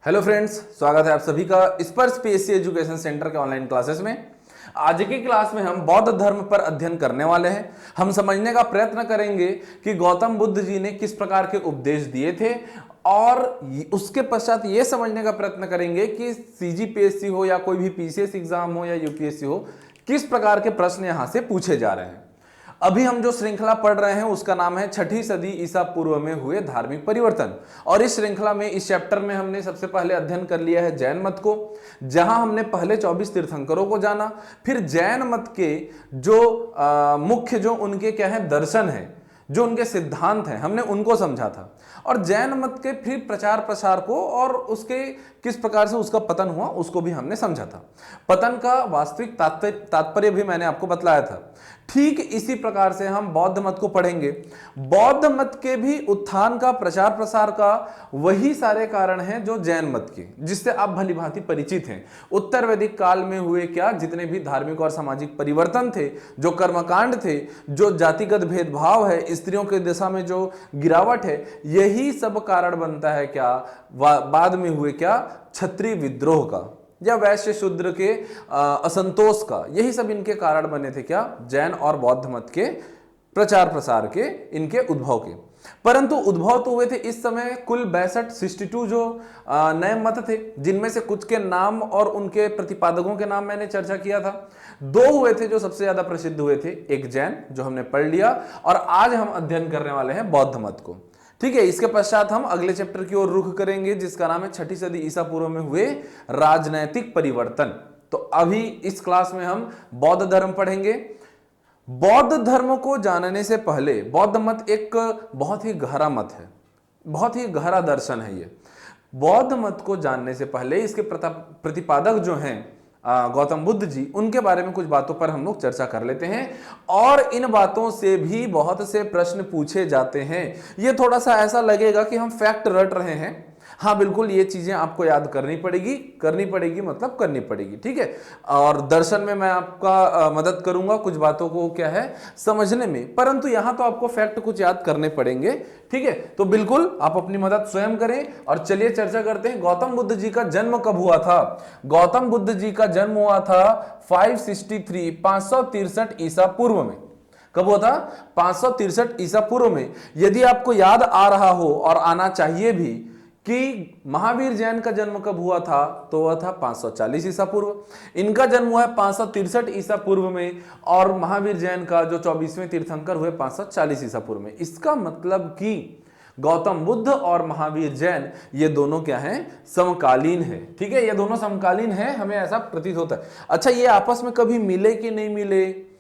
Hello friends, स्वागत है आप सभी का स्पर्श पीएससी एजुकेशन सेंटर के ऑनलाइन क्लासेस में। आज की क्लास में हम बौद्ध धर्म पर अध्ययन करने वाले हैं। हम समझने का प्रयत्न करेंगे कि गौतम बुद्ध जी ने किस प्रकार के उपदेश दिए थे और उसके पश्चात ये समझने का प्रयत्न करेंगे कि सीजीपीएससी हो या कोई भी पीसीएस एग्जाम हो या यूपीएससी हो, किस प्रकार के प्रश्न यहां से पूछे जा रहे हैं। अभी हम जो श्रृंखला पढ़ रहे हैं उसका नाम है छठी सदी ईसा पूर्व में हुए धार्मिक परिवर्तन। और इस श्रृंखला में इस चैप्टर में हमने सबसे पहले अध्ययन कर लिया है जैन मत को, जहां हमने पहले 24 तीर्थंकरों को जाना। फिर जैन मत के जो मुख्य जो उनके क्या है दर्शन है, जो उनके सिद्धांत हैं, हमने उनको समझा था। और जैन मत के फिर प्रचार प्रसार को और उसके किस प्रकार से उसका पतन हुआ उसको भी हमने समझा था। पतन का वास्तविक तात्पर्य भी मैंने आपको बतलाया था। ठीक इसी प्रकार से हम बौद्ध मत को पढ़ेंगे। बौद्ध मत के भी उत्थान का, प्रचार प्रसार का वही सारे कारण हैं जो जैन मत के, जिससे आप भलीभांति परिचित हैं। उत्तर वैदिक काल में हुए क्या जितने भी धार्मिक और सामाजिक परिवर्तन थे, जो कर्मकांड थे, जो जातिगत भेदभाव है, स्त्रियों के दिशा में जो गिरावट है, यही सब कारण बनता है क्या बाद में हुए क्या क्षत्रिय विद्रोह का या वैश्य शूद्र के असंतोष का। यही सब इनके कारण बने थे क्या जैन और बौद्ध मत के प्रचार प्रसार के, इनके उद्भव के। परंतु उद्भव तो हुए थे इस समय कुल 62 जो नए मत थे, जिनमें से कुछ के नाम और उनके प्रतिपादकों के नाम मैंने चर्चा किया था। दो हुए थे जो सबसे ज्यादा प्रसिद्ध हुए थे, एक जैन जो हमने पढ़ लिया, और आज हम अध्ययन करने वाले हैं बौद्ध मत को। ठीक है, इसके पश्चात हम अगले चैप्टर की ओर रुख करेंगे जिसका नाम है छठी सदी ईसा पूर्व में हुए राजनैतिक परिवर्तन। तो अभी इस क्लास में हम बौद्ध धर्म पढ़ेंगे। बौद्ध धर्म को जानने से पहले, बौद्ध मत एक बहुत ही गहरा मत है, बहुत ही गहरा दर्शन है ये। बौद्ध मत को जानने से पहले इसके प्रतिपादक जो हैं गौतम बुद्ध जी, उनके बारे में कुछ बातों पर हम लोग चर्चा कर लेते हैं। और इन बातों से भी बहुत से प्रश्न पूछे जाते हैं। ये थोड़ा सा ऐसा लगेगा कि हम फैक्ट रट रहे हैं। हाँ बिल्कुल, ये चीजें आपको याद करनी पड़ेगी मतलब करनी पड़ेगी। ठीक है, और दर्शन में मैं आपका मदद करूंगा कुछ बातों को क्या है समझने में, परंतु यहां तो आपको फैक्ट कुछ याद करने पड़ेंगे। ठीक है, तो बिल्कुल आप अपनी मदद स्वयं करें। और चलिए चर्चा करते हैं गौतम बुद्ध जी का जन्म कब हुआ था। गौतम बुद्ध जी का जन्म हुआ था 563 ईसा पूर्व में। कब हुआ था? 563 ईसा पूर्व में। यदि आपको याद आ रहा हो और आना चाहिए भी कि महावीर जैन का जन्म कब हुआ था, तो हुआ था 540 ईसा पूर्व। इनका जन्म हुआ है 563 ईसा पूर्व में, और महावीर जैन का जो 24वें तीर्थंकर हुए 540 ईसा पूर्व में। इसका मतलब कि गौतम बुद्ध और महावीर जैन ये दोनों क्या हैं, समकालीन है। ठीक है, ये दोनों समकालीन है, हमें ऐसा प्रतीत होता है। अच्छा, ये आपस में कभी मिले कि नहीं मिले,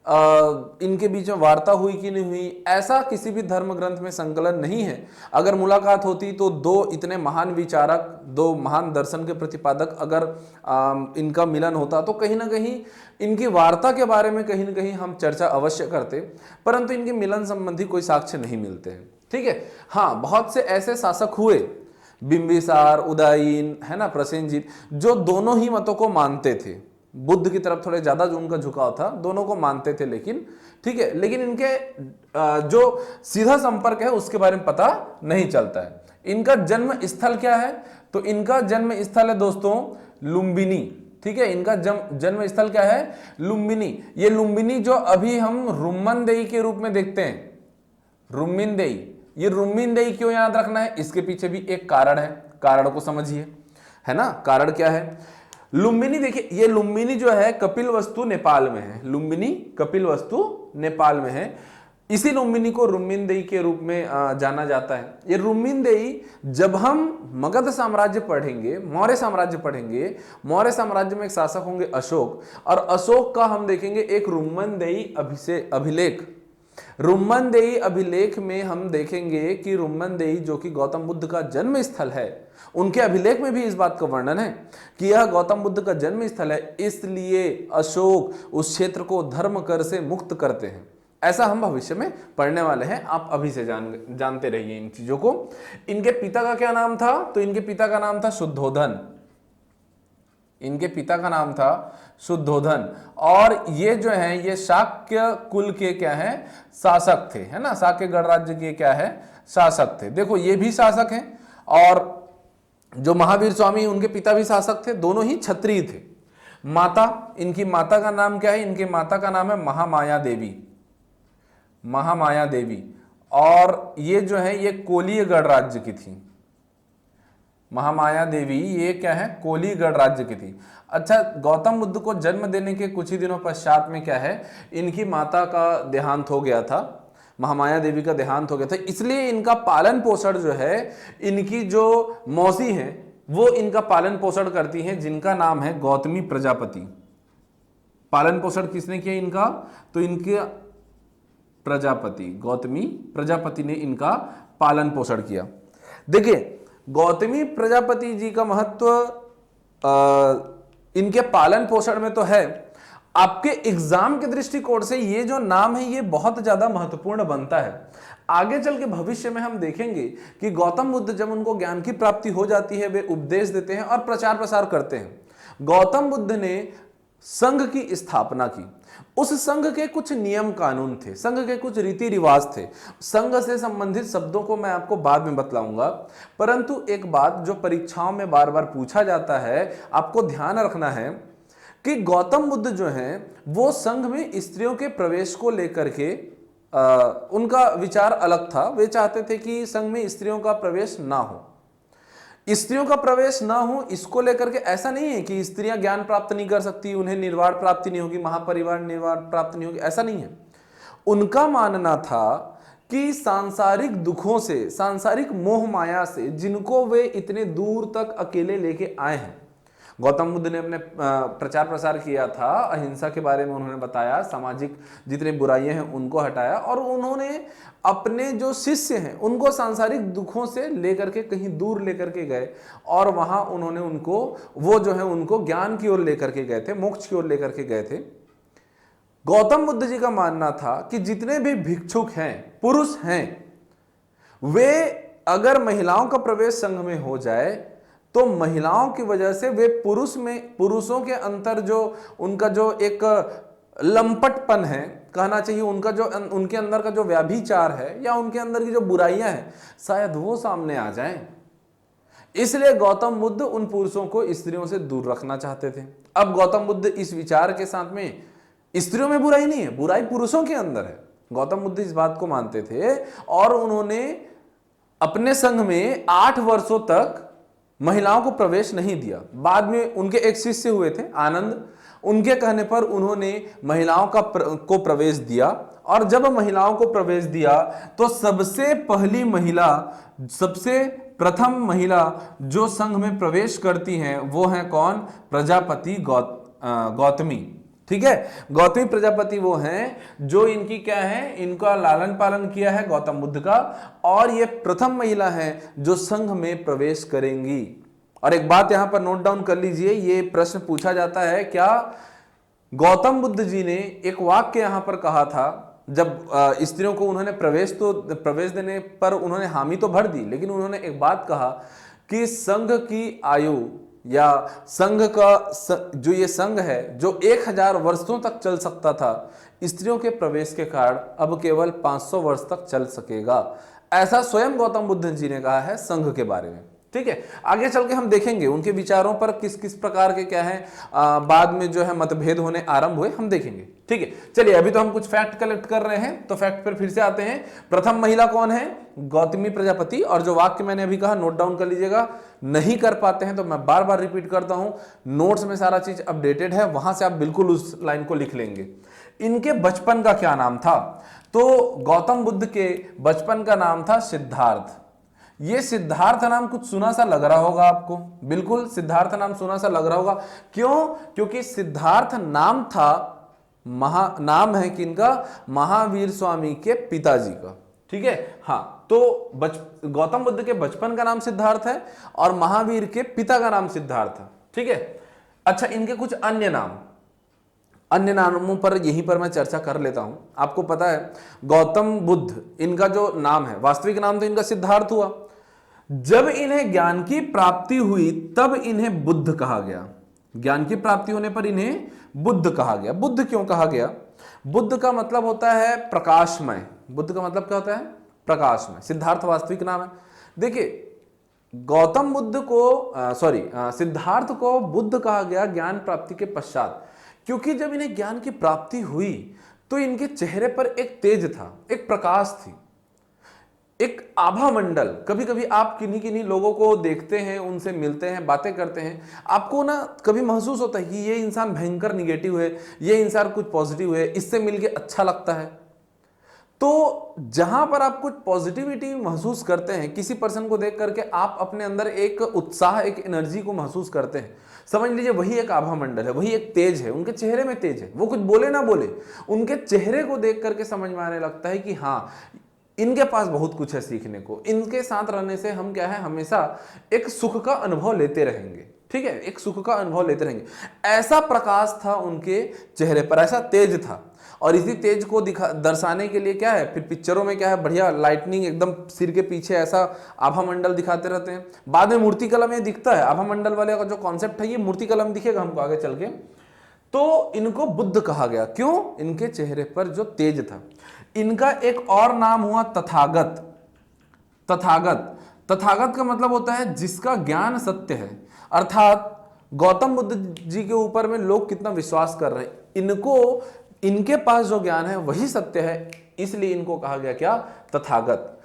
इनके बीच में वार्ता हुई कि नहीं हुई, ऐसा किसी भी धर्म ग्रंथ में संकलन नहीं है। अगर मुलाकात होती तो दो इतने महान विचारक, दो महान दर्शन के प्रतिपादक अगर इनका मिलन होता तो कहीं ना कहीं इनकी वार्ता के बारे में कहीं ना कहीं हम चर्चा अवश्य करते, परंतु इनके मिलन संबंधी कोई साक्ष्य नहीं मिलते हैं। ठीक है, हाँ बहुत से ऐसे शासक हुए, बिंबिसार, उदयन है ना, प्रसेनजीत, जो दोनों ही मतों को मानते थे। बुद्ध की तरफ थोड़े ज्यादा जो उनका झुकाव था, दोनों को मानते थे, लेकिन ठीक है, लेकिन इनके जो सीधा संपर्क है उसके बारे में पता नहीं चलता है। इनका जन्म स्थल क्या है, तो इनका जन्म स्थल है दोस्तों लुम्बिनी। ठीक है, इनका जन्म स्थल क्या है, लुम्बिनी। ये लुम्बिनी जो अभी हम रुम्मनदेई के रूप में देखते हैं, रुम्मिनदेई, ये रुम्मिनदेई क्यों याद रखना है, इसके पीछे भी एक कारण है, कारण को समझिए, है ना। कारण क्या है, लुम्बिनी, देखिए ये लुम्बिनी जो है कपिलवस्तु नेपाल में है। लुम्बिनी कपिलवस्तु नेपाल में है। इसी लुम्बिनी को रुम्मिनदेई के रूप में जाना जाता है। ये रुम्मिनदेई, जब हम मगध साम्राज्य पढ़ेंगे, मौर्य साम्राज्य पढ़ेंगे, मौर्य साम्राज्य में एक शासक होंगे अशोक, और अशोक का हम देखेंगे एक रुम्मनदेई अभिलेख। रुम्मनदेई अभिलेख में हम देखेंगे कि रुम्मनदेई जो कि गौतम बुद्ध का जन्म स्थल है, उनके अभिलेख में भी इस बात का वर्णन है कि यह गौतम बुद्ध का जन्म स्थल है, इसलिए अशोक उस क्षेत्र को धर्म कर से मुक्त करते हैं। ऐसा हम भविष्य में पढ़ने वाले हैं, आप अभी से जानते रहिए इन चीजों को। इनके पिता का क्या नाम था, तो इनके पिता का नाम था शुद्धोधन। इनके पिता का नाम था शुद्धोधन, और ये जो है ये शाक्य कुल के क्या है, शासक थे, है ना। शाक्य गणराज्य के क्या है, शासक थे। देखो ये भी शासक हैं, और जो महावीर स्वामी उनके पिता भी शासक थे, दोनों ही क्षत्रिय थे। माता, इनकी माता का नाम क्या है? इनकी माता का नाम है महामाया देवी, महामाया देवी। और ये जो है ये कोलीय गणराज्य की थी। महामाया देवी ये क्या है? कोलीगढ़ राज्य की थी। अच्छा, गौतम बुद्ध को जन्म देने के कुछ ही दिनों पश्चात में क्या है, इनकी माता का देहांत हो गया था, महामाया देवी का देहांत हो गया था। इसलिए इनका पालन पोषण जो है, इनकी जो मौसी है वो इनका पालन पोषण करती हैं, जिनका नाम है गौतमी प्रजापति। पालन पोषण किसने किया इनका? तो इनके प्रजापति, गौतमी प्रजापति ने इनका पालन पोषण किया। देखिए, गौतमी प्रजापति जी का महत्व इनके पालन पोषण में तो है, आपके एग्जाम के दृष्टिकोण से ये जो नाम है ये बहुत ज्यादा महत्वपूर्ण बनता है। आगे चल के भविष्य में हम देखेंगे कि गौतम बुद्ध जब उनको ज्ञान की प्राप्ति हो जाती है, वे उपदेश देते हैं और प्रचार प्रसार करते हैं। गौतम बुद्ध ने संघ की स्थापना की। उस संघ के कुछ नियम कानून थे, संघ के कुछ रीति रिवाज थे। संघ से संबंधित शब्दों को मैं आपको बाद में बतलाऊंगा, परंतु एक बात जो परीक्षाओं में बार बार पूछा जाता है, आपको ध्यान रखना है कि गौतम बुद्ध जो हैं वो संघ में स्त्रियों के प्रवेश को लेकर के उनका विचार अलग था। वे चाहते थे कि संघ में स्त्रियों का प्रवेश ना हो, स्त्रियों का प्रवेश ना हो। इसको लेकर के ऐसा नहीं है कि स्त्रियां ज्ञान प्राप्त नहीं कर सकती, उन्हें निर्वाण प्राप्ति नहीं होगी, महापरिवार निर्वाण प्राप्त नहीं होगी, ऐसा नहीं है। उनका मानना था कि सांसारिक दुखों से, सांसारिक मोह माया से जिनको वे इतने दूर तक अकेले लेके आए हैं, गौतम बुद्ध ने अपने प्रचार प्रसार किया था, अहिंसा के बारे में उन्होंने बताया, सामाजिक जितने बुराइयां हैं उनको हटाया, और उन्होंने अपने जो शिष्य हैं उनको सांसारिक दुखों से लेकर के कहीं दूर लेकर के गए, और वहां उन्होंने उनको वो जो है उनको ज्ञान की ओर लेकर के गए थे, मोक्ष की ओर लेकर के गए थे। गौतम बुद्ध जी का मानना था कि जितने भी भिक्षुक हैं, पुरुष हैं, वे अगर महिलाओं का प्रवेश संघ में हो जाए तो महिलाओं की वजह से वे पुरुषों के अंतर जो उनका जो एक लंपटपन है, कहना चाहिए उनका जो उनके अंदर का जो व्याभिचार है या उनके अंदर की जो बुराइयां हैं, शायद वो सामने आ जाएं। इसलिए गौतम बुद्ध उन पुरुषों को स्त्रियों से दूर रखना चाहते थे। अब गौतम बुद्ध इस विचार के साथ में, स्त्रियों में बुराई नहीं है, बुराई पुरुषों के अंदर है, गौतम बुद्ध इस बात को मानते थे, और उन्होंने अपने संघ में 8 वर्षों तक महिलाओं को प्रवेश नहीं दिया। बाद में उनके एक शिष्य हुए थे आनंद, उनके कहने पर उन्होंने महिलाओं को प्रवेश दिया, और जब महिलाओं को प्रवेश दिया तो सबसे पहली महिला, सबसे प्रथम महिला जो संघ में प्रवेश करती हैं वो है कौन? प्रजापति गौतमी। ठीक है, गौतमी प्रजापति वो हैं जो इनकी क्या है, इनका लालन पालन किया है गौतम बुद्ध का, और ये प्रथम महिला है जो संघ में प्रवेश करेंगी। और एक बात यहां पर नोट डाउन कर लीजिए, ये प्रश्न पूछा जाता है, क्या गौतम बुद्ध जी ने एक वाक्य यहां पर कहा था, जब स्त्रियों को उन्होंने प्रवेश देने पर उन्होंने हामी तो भर दी, लेकिन उन्होंने एक बात कहा कि संघ की आयु या संघ का जो ये संघ है जो 1000 वर्षों तक चल सकता था, स्त्रियों के प्रवेश के कारण अब केवल 500 वर्ष तक चल सकेगा। ऐसा स्वयं गौतम बुद्ध जी ने कहा है संघ के बारे में। ठीक है, आगे चल के हम देखेंगे उनके विचारों पर किस किस प्रकार के क्या है बाद में जो है मतभेद होने आरंभ हुए, हम देखेंगे। ठीक है, चलिए अभी तो हम कुछ फैक्ट कलेक्ट कर रहे हैं, तो फैक्ट पर फिर से आते हैं। प्रथम महिला कौन है? गौतमी प्रजापति। और जो वाक्य मैंने अभी कहा नोट डाउन कर लीजिएगा, नहीं कर पाते हैं तो मैं बार बार रिपीट करता हूं, नोट्स में सारा चीज अपडेटेड है, वहां से आप बिल्कुल उस लाइन को लिख लेंगे। इनके बचपन का क्या नाम था? तो गौतम बुद्ध के बचपन का नाम था सिद्धार्थ। ये सिद्धार्थ नाम कुछ सुना सा लग रहा होगा आपको, बिल्कुल सिद्धार्थ नाम सुना सा लग रहा होगा। क्यों? क्योंकि सिद्धार्थ नाम था, नाम है किनका? महावीर स्वामी के पिताजी का। ठीक है, हाँ, तो गौतम बुद्ध के बचपन का नाम सिद्धार्थ है और महावीर के पिता का नाम सिद्धार्थ है। ठीक है, अच्छा, इनके कुछ अन्य नामों पर यहीं पर मैं चर्चा कर लेता हूं। आपको पता है गौतम बुद्ध इनका जो नाम है, वास्तविक नाम तो इनका सिद्धार्थ हुआ। जब इन्हें ज्ञान की प्राप्ति हुई तब इन्हें बुद्ध कहा गया। ज्ञान की प्राप्ति होने पर इन्हें बुद्ध कहा गया। बुद्ध क्यों कहा गया? बुद्ध का मतलब होता है प्रकाशमय। बुद्ध का मतलब क्या होता है? प्रकाशमय। सिद्धार्थ वास्तविक नाम है। देखिए, गौतम बुद्ध को सिद्धार्थ को बुद्ध कहा गया ज्ञान प्राप्ति के पश्चात, क्योंकि जब इन्हें ज्ञान की प्राप्ति हुई तो इनके चेहरे पर एक तेज था, एक प्रकाश थी, एक आभा मंडल। कभी कभी आप किन्हीं किन्हीं लोगों को देखते हैं, उनसे मिलते हैं, बातें करते हैं, आपको ना कभी महसूस होता है कि ये इंसान भयंकर निगेटिव है, ये इंसान कुछ पॉजिटिव है, इससे मिलके अच्छा लगता है। तो जहां पर आप कुछ पॉजिटिविटी महसूस करते हैं, किसी पर्सन को देख करके आप अपने अंदर एक उत्साह, एक एनर्जी को महसूस करते हैं, समझ लीजिए वही एक आभा मंडल है, वही एक तेज है, उनके चेहरे में तेज है। वो कुछ बोले ना बोले, उनके चेहरे को देख करके समझ में आने लगता है कि हाँ, इनके पास बहुत कुछ है सीखने को। इनके साथ रहने से हम क्या है, हमेशा एक सुख का अनुभव लेते रहेंगे। ठीक है, एक सुख का अनुभव लेते रहेंगे। ऐसा प्रकाश था उनके चेहरे पर, ऐसा तेज था। और इसी तेज को दर्शाने के लिए क्या है, फिर पिक्चरों में क्या है, बढ़िया लाइटनिंग एकदम सिर के पीछे ऐसा आभा मंडल दिखाते रहते हैं। बाद में मूर्ति कला में दिखता है, आभा मंडल वाले का जो कॉन्सेप्ट है ये मूर्ति कला में दिखेगा हमको आगे चल के। तो इनको बुद्ध कहा गया, क्यों? इनके चेहरे पर जो तेज था। इनका एक और नाम हुआ तथागत। तथागत, तथागत का मतलब होता है जिसका ज्ञान सत्य है, अर्थात गौतम बुद्ध जी के ऊपर में लोग कितना विश्वास कर रहे हैं, इनको, इनके पास जो ज्ञान है वही सत्य है, इसलिए इनको कहा गया क्या? तथागत।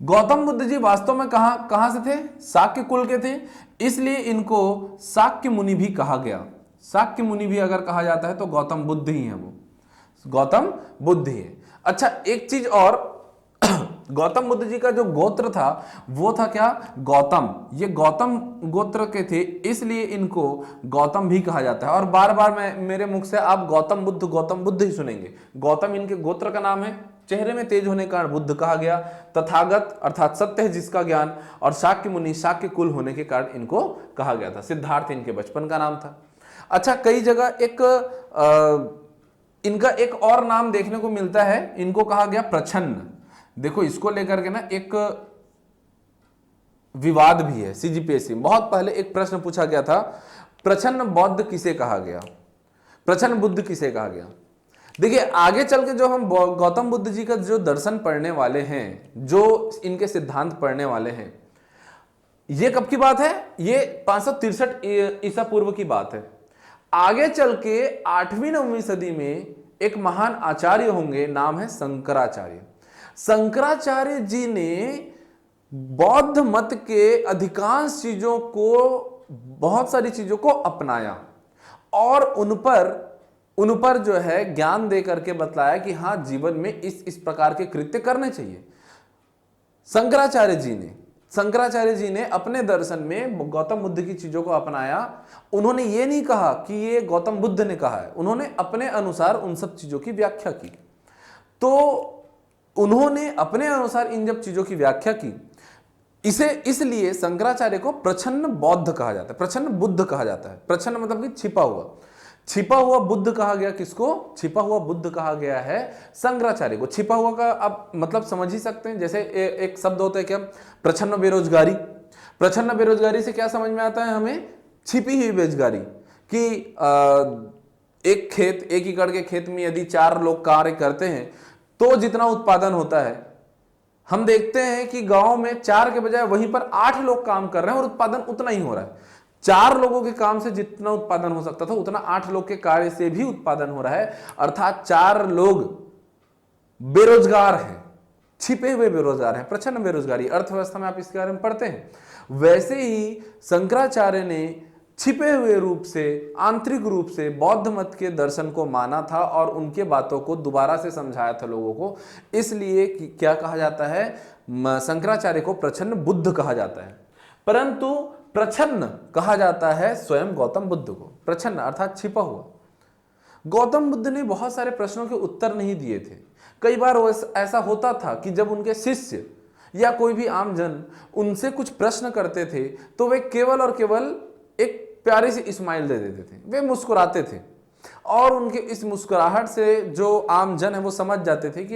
गौतम बुद्ध जी वास्तव में कहां से थे? शाक्य कुल के थे, इसलिए इनको शाक्य मुनि भी कहा गया। शाक्य मुनि भी अगर कहा जाता है तो गौतम बुद्ध ही है, वो गौतम बुद्ध ही है। अच्छा, एक चीज और, गौतम बुद्ध जी का जो गोत्र था वो था क्या? गौतम। ये गौतम गोत्र के थे, इसलिए इनको गौतम भी कहा जाता है। और बार बार मेरे मुख से आप गौतम बुद्ध ही सुनेंगे। गौतम इनके गोत्र का नाम है, चेहरे में तेज होने के कारण बुद्ध कहा गया। तथागत अर्थात सत्य है जिसका ज्ञान, और शाक्य मुनि शाक्य कुल होने के कारण इनको कहा गया था। सिद्धार्थ इनके बचपन का नाम था। अच्छा, कई जगह इनका एक और नाम देखने को मिलता है, इनको कहा गया प्रछन्न। देखो, इसको लेकर के ना एक विवाद भी है। सीजीपीएससी बहुत पहले एक प्रश्न पूछा गया था, प्रछन्न बौद्ध किसे कहा गया, प्रछन्न बुद्ध किसे कहा गया? देखिए, आगे चल के जो हम गौतम बुद्ध जी का जो दर्शन पढ़ने वाले हैं, जो इनके सिद्धांत पढ़ने वाले हैं, ये कब की बात है? ये 563 ईसा पूर्व की बात है। आगे चल के 8वीं-9वीं सदी में एक महान आचार्य होंगे, नाम है शंकराचार्य। शंकराचार्य जी ने बौद्ध मत के अधिकांश चीजों को, बहुत सारी चीजों को अपनाया और उन पर जो है ज्ञान दे करके बतलाया कि हाँ, जीवन में इस प्रकार के कृत्य करने चाहिए। शंकराचार्य जी ने अपने दर्शन में गौतम बुद्ध की चीजों को अपनाया। उन्होंने ये नहीं कहा कि ये गौतम बुद्ध ने कहा है, उन्होंने अपने अनुसार उन सब चीजों की व्याख्या की। तो उन्होंने अपने अनुसार इन जब चीजों की व्याख्या की, इसलिए शंकराचार्य को प्रछन्न बौद्ध कहा जाता है, प्रछन्न बुद्ध कहा जाता है। प्रछन्न मतलब कि छिपा हुआ बुद्ध कहा गया। किसको? छिपा हुआ बुद्ध कहा गया है शंकराचार्य को। छिपा हुआ का आप मतलब समझ ही सकते हैं, जैसे एक शब्द होता है क्या, प्रछन्न बेरोजगारी। प्रछन्न बेरोजगारी से क्या समझ में आता है हमें? छिपी हुई बेरोजगारी। कि एक एकड़ के खेत में यदि 4 लोग कार्य करते हैं तो जितना उत्पादन होता है, हम देखते हैं कि गांव में 4 के बजाय वहीं पर 8 लोग काम कर रहे हैं और उत्पादन उतना ही हो रहा है। 4 लोगों के काम से जितना उत्पादन हो सकता था उतना 8 लोग के कार्य से भी उत्पादन हो रहा है, अर्थात 4 लोग बेरोजगार हैं, छिपे हुए बेरोजगार हैं, प्रछन्न बेरोजगारी। अर्थव्यवस्था में आप इसके बारे में पढ़ते हैं। वैसे ही शंकराचार्य ने छिपे हुए रूप से, आंतरिक रूप से बौद्ध मत के दर्शन को माना था और उनके बातों को दोबारा से समझाया था लोगों को। इसलिए क्या कहा जाता है? शंकराचार्य को प्रछन्न बुद्ध कहा जाता है। परंतु प्रछन्न कहा जाता है स्वयं गौतम बुद्ध को। प्रछन्न अर्थात छिपा हुआ। गौतम बुद्ध ने बहुत सारे प्रश्नों के उत्तर नहीं दिए थे। कई बार ऐसा होता था कि जब उनके शिष्य या कोई भी आम जन उनसे कुछ प्रश्न करते थे तो वे केवल और केवल एक प्यारी सी स्माइल दे देते थे, वे मुस्कुराते थे, और उनके इस मुस्कुराहट से जो आम जन है वो समझ जाते थे कि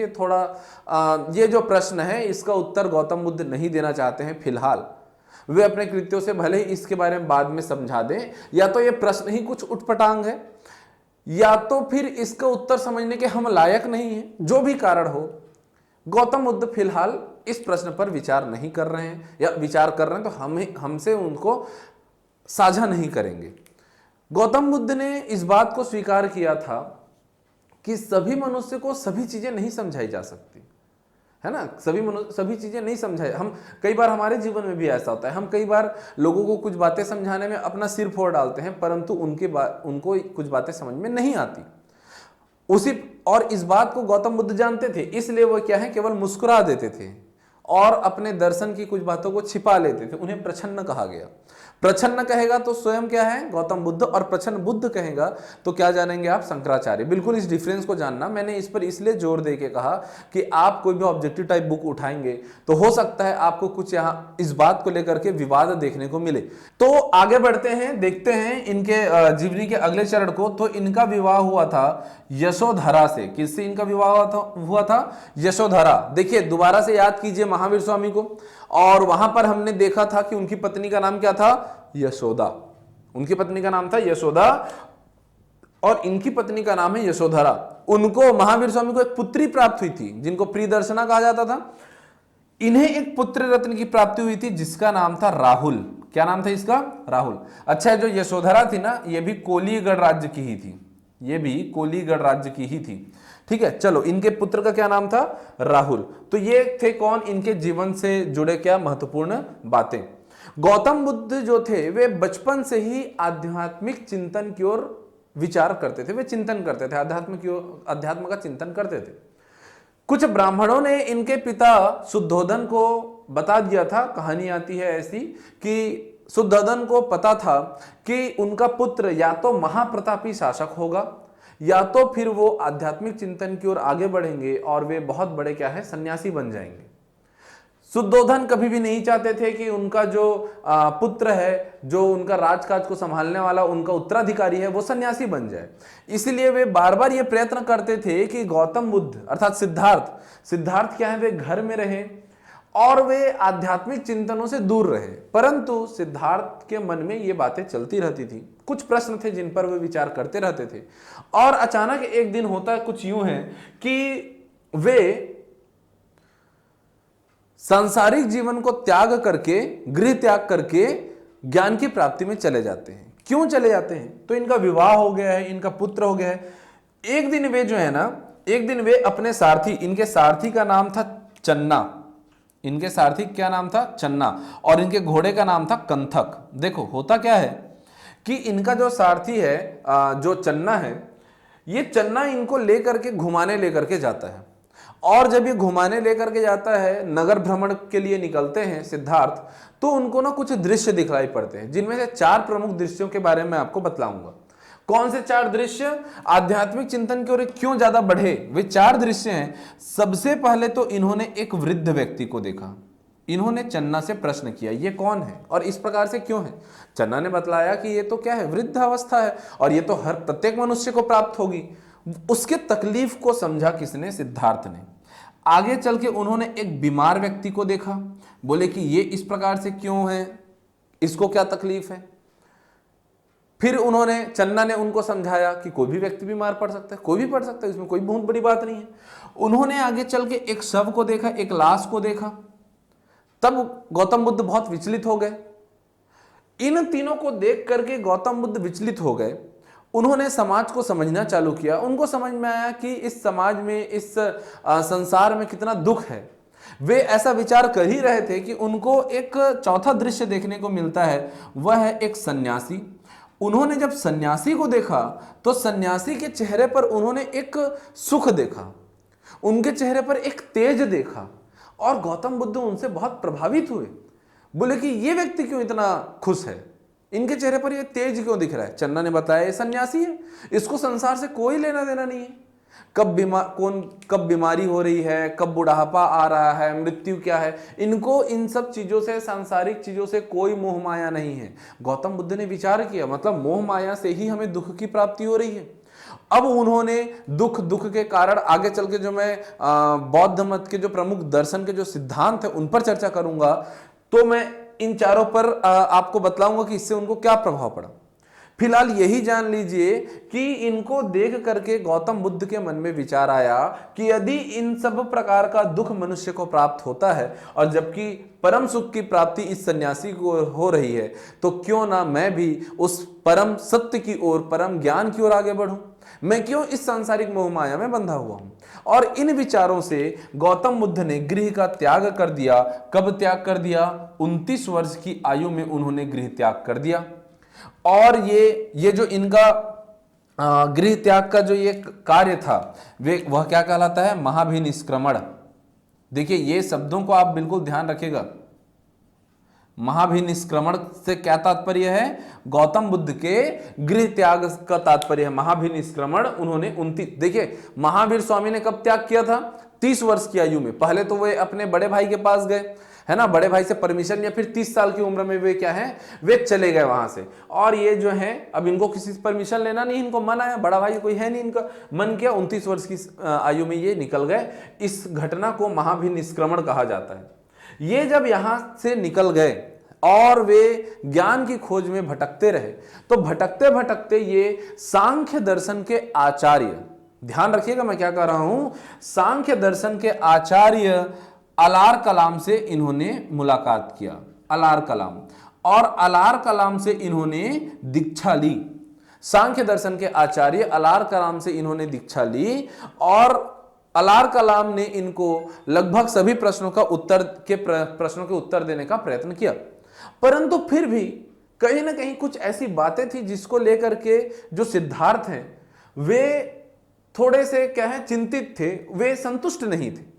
ये जो प्रश्न है इसका उत्तर गौतम बुद्ध नहीं देना चाहते हैं फिलहाल। वे अपने कृत्यों से भले ही इसके बारे में बाद में समझा दें, या तो ये प्रश्न ही कुछ उटपटांग है, या तो फिर इसका उत्तर समझने के हम लायक नहीं हैं। जो भी कारण हो, गौतम बुद्ध फिलहाल इस प्रश्न पर विचार नहीं कर रहे हैं, या विचार कर रहे हैं तो हमसे उनको साझा नहीं करेंगे। गौतम बुद्ध ने इस बात को स्वीकार किया था कि सभी मनुष्य को सभी चीजें नहीं समझाई जा सकती, है ना। सभी चीजें नहीं समझाई, हम कई बार हमारे जीवन में भी ऐसा होता है, हम कई बार लोगों को कुछ बातें समझाने में अपना सिर फोड़ डालते हैं, परंतु उनको कुछ बातें समझ में नहीं आती। और इस बात को गौतम बुद्ध जानते थे, इसलिए वो क्या है, केवल मुस्कुरा देते थे और अपने दर्शन की कुछ बातों को छिपा लेते थे। उन्हें प्रछन्न कहा गया। प्रछन्न कहेगा तो स्वयं क्या है, गौतम बुद्ध, और प्रछन्न बुद्ध कहेगा तो क्या जानेंगे आप, शंकराचार्य। बिल्कुल इस डिफरेंस को जानना, मैंने इस पर इसलिए जोर दे के कहा कि आप कोई भी ऑब्जेक्टिव टाइप बुक उठाएंगे तो हो सकता है आपको कुछ यहाँ इस बात को लेकर के विवाद देखने को मिले। तो आगे बढ़ते हैं, देखते हैं इनके जीवनी के अगले चरण को। तो इनका विवाह हुआ था यशोधरा से। किससे इनका विवाह हुआ था? यशोधरा। देखिए दोबारा से याद कीजिए महावीर स्वामी को, और वहां पर हमने देखा था कि उनकी पत्नी का नाम क्या था, यशोदा। उनकी पत्नी का नाम था यशोदा और इनकी पत्नी का नाम है यशोधरा। उनको, महावीर स्वामी को एक पुत्री प्राप्त हुई थी जिनको प्रियदर्शना कहा जाता था। इन्हें एक पुत्र रत्न की प्राप्ति हुई थी जिसका नाम था राहुल। क्या नाम था इसका? राहुल। अच्छा, जो यशोधरा थी ना, ये भी कोलीगढ़ राज्य की ही थी, ये भी कोलीगढ़ राज्य की ही थी। ठीक है, चलो, इनके पुत्र का क्या नाम था? राहुल। तो ये थे कौन, इनके जीवन से जुड़े क्या महत्वपूर्ण बातें। गौतम बुद्ध जो थे वे बचपन से ही आध्यात्मिक चिंतन की ओर विचार करते थे, वे चिंतन करते थे, अध्यात्म का चिंतन करते थे। कुछ ब्राह्मणों ने इनके पिता शुद्धोधन को बता दिया था। कहानी आती है ऐसी कि शुद्धोधन को पता था कि उनका पुत्र या तो महाप्रतापी शासक होगा या तो फिर वो आध्यात्मिक चिंतन की ओर आगे बढ़ेंगे और वे बहुत बड़े क्या है, सन्यासी बन जाएंगे। शुद्धोधन कभी भी नहीं चाहते थे कि उनका जो पुत्र है, जो उनका राजकाज को संभालने वाला उनका उत्तराधिकारी है, वो सन्यासी बन जाए। इसलिए वे बार बार ये प्रयत्न करते थे कि गौतम बुद्ध अर्थात सिद्धार्थ क्या है, वे घर में रहे और वे आध्यात्मिक चिंतनों से दूर रहे। परंतु सिद्धार्थ के मन में ये बातें चलती रहती थी, कुछ प्रश्न थे जिन पर वे विचार करते रहते थे। और अचानक एक दिन होता कुछ यूं है कि वे सांसारिक जीवन को त्याग करके, गृह त्याग करके ज्ञान की प्राप्ति में चले जाते हैं। क्यों चले जाते हैं? तो इनका विवाह हो गया है, इनका पुत्र हो गया है। एक दिन वे जो है ना, एक दिन वे अपने सारथी, इनके सारथी का नाम था चन्ना, इनके सारथी क्या नाम था? चन्ना, और इनके घोड़े का नाम था कंथक। देखो होता क्या है कि इनका जो सारथी है, जो चन्ना है, ये चन्ना इनको लेकर के घुमाने लेकर के जाता है। और जब ये घुमाने लेकर के जाता है, नगर भ्रमण के लिए निकलते हैं सिद्धार्थ, तो उनको ना कुछ दृश्य दिखलाई पड़ते हैं, जिनमें से 4 प्रमुख दृश्यों के बारे में आपको बतलाऊंगा। कौन से 4 दृश्य आध्यात्मिक चिंतन की ओर क्यों ज्यादा बढ़े, वे 4 दृश्य हैं। सबसे पहले तो इन्होंने एक वृद्ध व्यक्ति को देखा। इन्होंने चन्ना से प्रश्न किया, ये कौन है और इस प्रकार से क्यों है? चन्ना ने बतलाया कि ये तो क्या है, वृद्ध अवस्था है और ये तो हर प्रत्येक मनुष्य को प्राप्त होगी। उसके तकलीफ को समझा किसने? सिद्धार्थ ने। आगे चल के उन्होंने एक बीमार व्यक्ति को देखा, बोले कि ये इस प्रकार से क्यों है, इसको क्या तकलीफ है। फिर चन्ना ने उनको समझाया कि कोई भी व्यक्ति बीमार पड़ सकता है, कोई भी पड़ सकता है, इसमें कोई बहुत बड़ी बात नहीं है। उन्होंने आगे चल के एक शव को देखा, एक लाश को देखा। तब गौतम बुद्ध बहुत विचलित हो गए। इन तीनों को देख करके गौतम बुद्ध विचलित हो गए। उन्होंने समाज को समझना चालू किया। उनको समझ में आया कि इस समाज में, इस संसार में कितना दुख है। वे ऐसा विचार कर ही रहे थे कि उनको एक चौथा दृश्य देखने को मिलता है, वह है एक सन्यासी। उन्होंने जब सन्यासी को देखा तो सन्यासी के चेहरे पर उन्होंने एक सुख देखा, उनके चेहरे पर एक तेज देखा और गौतम बुद्ध उनसे बहुत प्रभावित हुए। बोले कि ये व्यक्ति क्यों इतना खुश है, इनके चेहरे पर ये तेज क्यों दिख रहा है? चन्ना ने बताया ये सन्यासी है, इसको संसार से कोई लेना देना नहीं है। कब बीमारी हो रही है, कब बुढ़ापा आ रहा है, मृत्यु क्या है, इनको इन सब चीजों से, सांसारिक चीजों से कोई मोह माया नहीं है। गौतम बुद्ध ने विचार किया, मतलब मोह माया से ही हमें दुख की प्राप्ति हो रही है। अब उन्होंने दुख के कारण आगे चल के, जो मैं बौद्ध मत के जो प्रमुख दर्शन के जो सिद्धांत है उन पर चर्चा करूंगा, तो मैं इन चारों पर आपको बतलाऊंगा कि इससे उनको क्या प्रभाव पड़ा। फिलहाल यही जान लीजिए कि इनको देख करके गौतम बुद्ध के मन में विचार आया कि यदि इन सब प्रकार का दुख मनुष्य को प्राप्त होता है और जबकि परम सुख की प्राप्ति इस सन्यासी को हो रही है, तो क्यों ना मैं भी उस परम सत्य की ओर, परम ज्ञान की ओर आगे बढ़ूं। मैं क्यों इस सांसारिक मोह माया में बंधा हुआ हूं। और इन विचारों से गौतम बुद्ध ने गृह का त्याग कर दिया। कब त्याग कर दिया? 29 वर्ष की आयु में उन्होंने गृह त्याग कर दिया। और ये जो इनका गृह त्याग का जो ये कार्य था, वह क्या कहलाता है? महाभिनिष्क्रमण। देखिए, ये शब्दों को आप बिल्कुल ध्यान रखिएगा। महाभिनिष्क्रमण से क्या तात्पर्य है? गौतम बुद्ध के गृह त्याग का तात्पर्य है महाभिनिष्क्रमण। उन्होंने 29, देखिए महावीर स्वामी ने कब त्याग किया था? 30 वर्ष की आयु में। पहले तो वे अपने बड़े भाई के पास गए, है ना, बड़े भाई से परमिशन लिया, फिर 30 साल की उम्र में वे क्या है, वे चले गए वहां से। और ये जो है, अब इनको किसी से परमिशन लेना नहीं, इनको मन आया, बड़ा भाई कोई है नहीं, इनका मन किया, 29 वर्ष की आयु में ये निकल गए। इस घटना को महाभिनिष्क्रमण कहा जाता है। ये जब यहां से निकल गए और वे ज्ञान की खोज में भटकते रहे, तो भटकते भटकते ये सांख्य दर्शन के आचार्य, ध्यान रखिएगा मैं क्या कह रहा हूं, सांख्य दर्शन के आचार्य अलार कलाम से इन्होंने मुलाकात किया। अलार कलाम, और अलार कलाम से इन्होंने दीक्षा ली। सांख्य दर्शन के आचार्य अलार कलाम से इन्होंने दीक्षा ली और अलार कलाम ने इनको लगभग सभी प्रश्नों के उत्तर देने का प्रयत्न किया। परंतु फिर भी कहीं ना कहीं कुछ ऐसी बातें थी जिसको लेकर के जो सिद्धार्थ हैं वे थोड़े से क्या है, चिंतित थे, वे संतुष्ट नहीं थे।